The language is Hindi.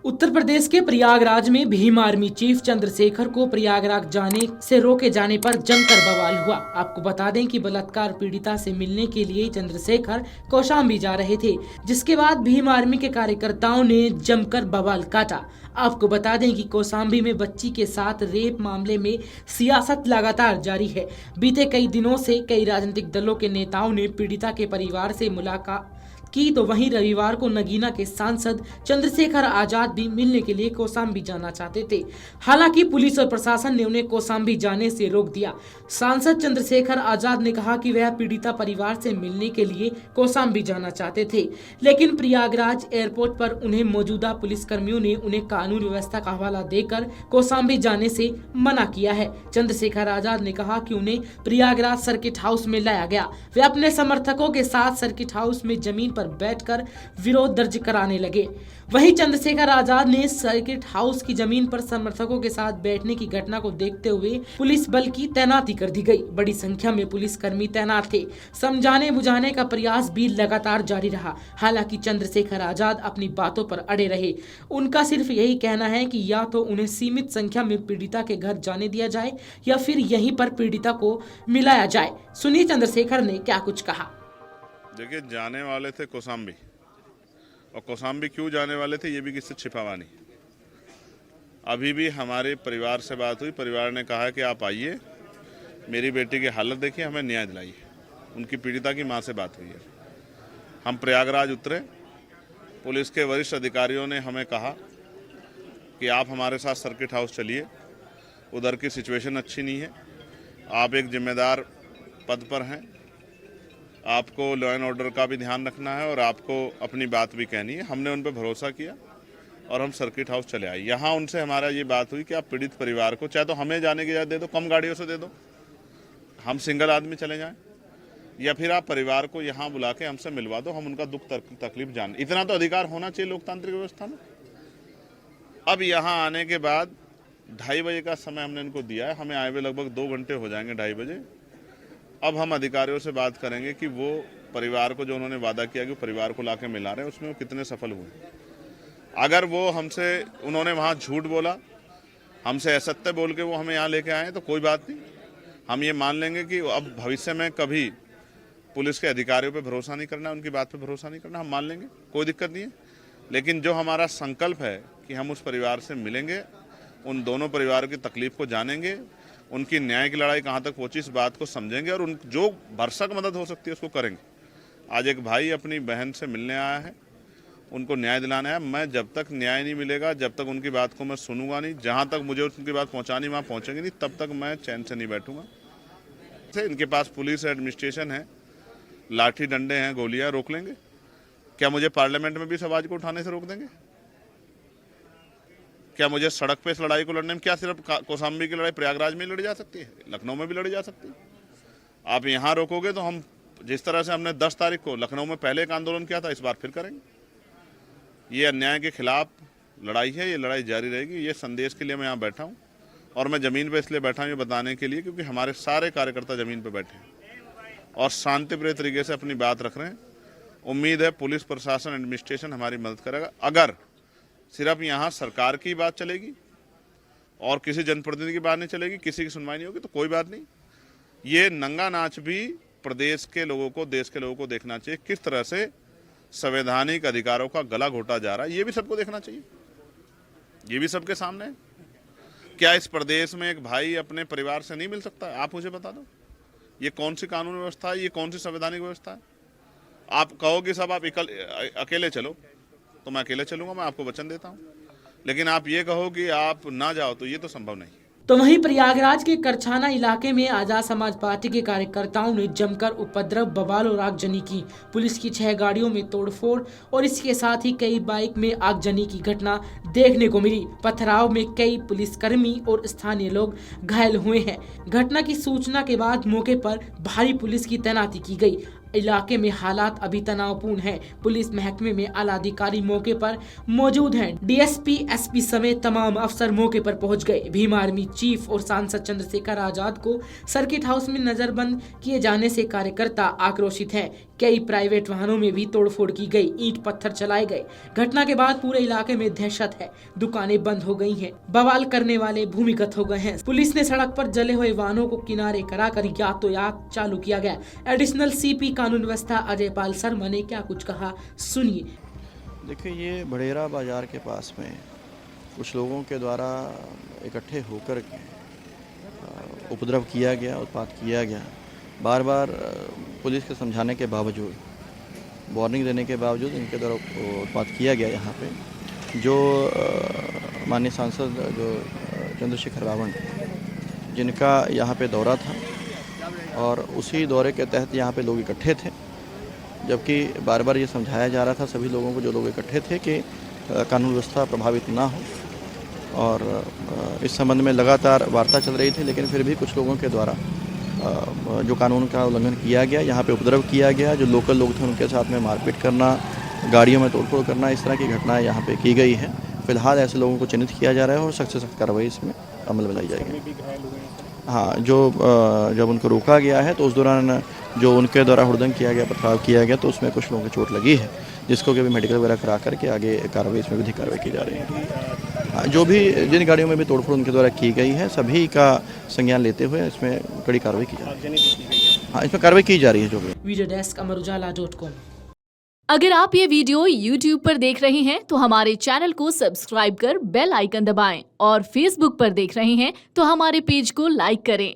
उत्तर प्रदेश के प्रयागराज में भीम आर्मी चीफ चंद्रशेखर को प्रयागराज जाने से रोके जाने पर जमकर बवाल हुआ। आपको बता दें कि बलात्कार पीड़िता से मिलने के लिए चंद्रशेखर कौशाम्बी जा रहे थे, जिसके बाद भीम आर्मी के कार्यकर्ताओं ने जमकर बवाल काटा। आपको बता दें कि कौशाम्बी में बच्ची के साथ रेप मामले में सियासत लगातार जारी है। बीते कई दिनों से कई राजनीतिक दलों के नेताओं ने पीड़िता के परिवार से मुलाकात की, तो वहीं रविवार को नगीना के सांसद चंद्रशेखर आजाद भी मिलने के लिए कौशाम्बी जाना चाहते थे। हालांकि पुलिस और प्रशासन ने उन्हें कौशाम्बी जाने से रोक दिया। सांसद चंद्रशेखर आजाद ने कहा कि वह पीड़िता परिवार से मिलने के लिए कौशाम्बी जाना चाहते थे, लेकिन प्रयागराज एयरपोर्ट पर उन्हें मौजूदा पुलिसकर्मियों ने उन्हें कानून व्यवस्था का हवाला देकर कौशाम्बी जाने से मना किया है। चंद्रशेखर आजाद ने कहा कि उन्हें प्रयागराज सर्किट हाउस में लाया गया। वे अपने समर्थकों के साथ सर्किट हाउस में जमीन पर बैठकर विरोध दर्ज कराने लगे। वहीं चंद्रशेखर आजाद ने सर्किट हाउस की जमीन पर समर्थकों के साथ बैठने की घटना को देखते हुए पुलिस बल की तैनाती कर दी गई। बड़ी संख्या में पुलिसकर्मी तैनात थे। समझाने बुझाने का प्रयास भी लगातार जारी रहा। हालांकि चंद्रशेखर आजाद अपनी बातों पर अड़े रहे। उनका सिर्फ यही कहना है कि या तो उन्हें सीमित संख्या में पीड़िता के घर जाने दिया जाए या फिर यहीं पर पीड़िता को मिलाया जाए। सुनिए चंद्रशेखर ने क्या कुछ कहा। देखिए, जाने वाले थे कौशाम्बी, और कौशाम्बी क्यों जाने वाले थे ये भी किससे छिपा हुआ नहीं। अभी भी हमारे परिवार से बात हुई, परिवार ने कहा कि आप आइए, मेरी बेटी की हालत देखिए, हमें न्याय दिलाइए। उनकी पीड़िता की मां से बात हुई है। हम प्रयागराज उतरे, पुलिस के वरिष्ठ अधिकारियों ने हमें कहा कि आप हमारे साथ सर्किट हाउस चलिए, उधर की सिचुएशन अच्छी नहीं है, आप एक जिम्मेदार पद पर हैं, आपको लॉ एंड ऑर्डर का भी ध्यान रखना है और आपको अपनी बात भी कहनी है। हमने उन पर भरोसा किया और हम सर्किट हाउस चले आए। यहाँ उनसे हमारा ये बात हुई कि आप पीड़ित परिवार को चाहे तो हमें जाने की इजाज़त दे दो, कम गाड़ियों से दे दो, हम सिंगल आदमी चले जाएं, या फिर आप परिवार को यहाँ बुला के हमसे मिलवा दो, हम उनका दुख तकलीफ जान। इतना तो अधिकार होना चाहिए लोकतांत्रिक व्यवस्था में। अब यहाँ आने के बाद 2:30 बजे का समय हमने इनको दिया है। हमें आए हुए लगभग 2 घंटे हो जाएंगे, 2:30 बजे। अब हम अधिकारियों से बात करेंगे कि वो परिवार को जो उन्होंने वादा किया कि परिवार को लाके मिला रहे हैं, उसमें वो कितने सफल हुए। अगर वो हमसे, उन्होंने वहाँ झूठ बोला, हमसे असत्य बोल के वो हमें यहाँ लेके आए, तो कोई बात नहीं, हम ये मान लेंगे कि अब भविष्य में कभी पुलिस के अधिकारियों पे भरोसा नहीं करना, उनकी बात पे भरोसा नहीं करना, हम मान लेंगे, कोई दिक्कत नहीं है। लेकिन जो हमारा संकल्प है कि हम उस परिवार से मिलेंगे, उन दोनों परिवारों की तकलीफ को जानेंगे, उनकी न्याय की लड़ाई कहाँ तक पहुँची इस बात को समझेंगे और उन जो भरसक मदद हो सकती है उसको करेंगे। आज एक भाई अपनी बहन से मिलने आया है, उनको न्याय दिलाना है। मैं जब तक न्याय नहीं मिलेगा, जब तक उनकी बात को मैं सुनूंगा नहीं, जहाँ तक मुझे उनकी बात पहुँचानी वहाँ पहुँचेंगे नहीं, तब तक मैं चैन से नहीं बैठूंगा। इनके पास पुलिस एडमिनिस्ट्रेशन है, लाठी डंडे हैं, गोलियाँ, रोक लेंगे क्या? मुझे पार्लियामेंट में भी इस आवाज़ को उठाने से रोक देंगे क्या? मुझे सड़क पे इस लड़ाई को लड़ने में क्या सिर्फ कौशाम्बी की लड़ाई प्रयागराज में लड़ी जा सकती है? लखनऊ में भी लड़ी जा सकती है। आप यहाँ रोकोगे तो हम जिस तरह से हमने 10 तारीख को लखनऊ में पहले एक आंदोलन किया था, इस बार फिर करेंगे। ये अन्याय के खिलाफ लड़ाई है, ये लड़ाई जारी रहेगी। ये संदेश के लिए मैं यहाँ बैठा हूँ, और मैं ज़मीन पर इसलिए बैठा हूँ ये बताने के लिए क्योंकि हमारे सारे कार्यकर्ता ज़मीन पर बैठे हैं और शांतिप्रिय तरीके से अपनी बात रख रहे हैं। उम्मीद है पुलिस प्रशासन एडमिनिस्ट्रेशन हमारी मदद करेगा। अगर सिर्फ यहाँ सरकार की बात चलेगी और किसी जनप्रतिनिधि की बात नहीं चलेगी, किसी की सुनवाई नहीं होगी, तो कोई बात नहीं। ये नंगा नाच भी प्रदेश के लोगों को, देश के लोगों को देखना चाहिए, किस तरह से संवैधानिक अधिकारों का गला घोटा जा रहा है। ये भी सबको देखना चाहिए, ये भी सबके सामने है। क्या इस प्रदेश में एक भाई अपने परिवार से नहीं मिल सकता है? आप मुझे बता दो, ये कौन सी कानून व्यवस्था है, ये कौन सी संवैधानिक व्यवस्था है? आप कहोगे सब आप अकेले चलो, तो मैं अकेले चलूंगा, मैं आपको वचन देता हूं। लेकिन आप ये कहो कि आप ना जाओ, तो ये तो संभव नहीं। तो वहीं प्रयागराज के करछाना इलाके में आजाद समाज पार्टी के कार्यकर्ताओं ने जमकर उपद्रव, बवाल और आगजनी की। पुलिस की 6 गाड़ियों में तोड़फोड़ और इसके साथ ही कई बाइक में आगजनी की घटना देखने को मिली। पथराव में कई पुलिसकर्मी और स्थानीय लोग घायल हुए हैं। घटना की सूचना के बाद मौके पर भारी पुलिस की तैनाती की गई। इलाके में हालात अभी तनावपूर्ण हैं। पुलिस महकमे में आला अधिकारी मौके पर मौजूद हैं। डीएसपी, एसपी समेत तमाम अफसर मौके पर पहुंच गए। भीम आर्मी चीफ और सांसद चंद्रशेखर आजाद को सर्किट हाउस में नजरबंद किए जाने से कार्यकर्ता आक्रोशित हैं। कई प्राइवेट वाहनों में भी तोड़फोड़ की गई, ईंट पत्थर चलाए गए। घटना के बाद पूरे इलाके में दहशत है। दुकानें बंद हो गई हैं, बवाल करने वाले भूमिगत हो गए हैं। पुलिस ने सड़क पर जले हुए वाहनों को किनारे कराकर यातायात चालू किया गया। एडिशनल सीपी कानून व्यवस्था अजय पाल शर्मा ने क्या कुछ कहा, सुनिए। देखिए, ये बड़ेरा बाज़ार के पास में कुछ लोगों के द्वारा इकट्ठे होकर के उपद्रव किया गया, उत्पात किया गया। बार बार पुलिस के समझाने के बावजूद, वार्निंग देने के बावजूद इनके द्वारा उत्पात किया गया। यहाँ पे जो माननीय सांसद जो चंद्रशेखर बावन, जिनका यहाँ पे दौरा था और उसी दौरे के तहत यहाँ पे लोग इकट्ठे थे, जबकि बार बार ये समझाया जा रहा था सभी लोगों को, जो लोग इकट्ठे थे, कि कानून व्यवस्था प्रभावित ना हो। और इस संबंध में लगातार वार्ता चल रही थी, लेकिन फिर भी कुछ लोगों के द्वारा जो कानून का उल्लंघन किया गया, यहाँ पे उपद्रव किया गया। जो लोकल लोग थे उनके साथ में मारपीट करना, गाड़ियों में तोड़फोड़ करना, इस तरह की घटनाएं यहाँ पे की गई है। फिलहाल ऐसे लोगों को चिन्हित किया जा रहा है और सख्त से सख्त कार्रवाई इसमें अमल में लाई जाएगी। हाँ, जो जब उनको रोका गया है तो उस दौरान जो उनके द्वारा हुड़दंग किया गया, पथराव किया गया, तो उसमें कुछ लोगों को चोट लगी है, जिसको कि अभी मेडिकल वगैरह करा करके आगे कार्रवाई, इसमें विधिक कार्रवाई की जा रही है। हाँ, जो भी जिन गाड़ियों में भी तोड़फोड़ उनके द्वारा की गई है, सभी का संज्ञान लेते हुए इसमें कड़ी कार्रवाई की जा रही है। हाँ, इसमें कार्रवाई की जा रही है। जो भी वीडियो डेस्क अमरुजाला.com। अगर आप ये वीडियो YouTube पर देख रहे हैं तो हमारे चैनल को सब्सक्राइब कर बेल आइकन दबाएं, और Facebook पर देख रहे हैं तो हमारे पेज को लाइक करें।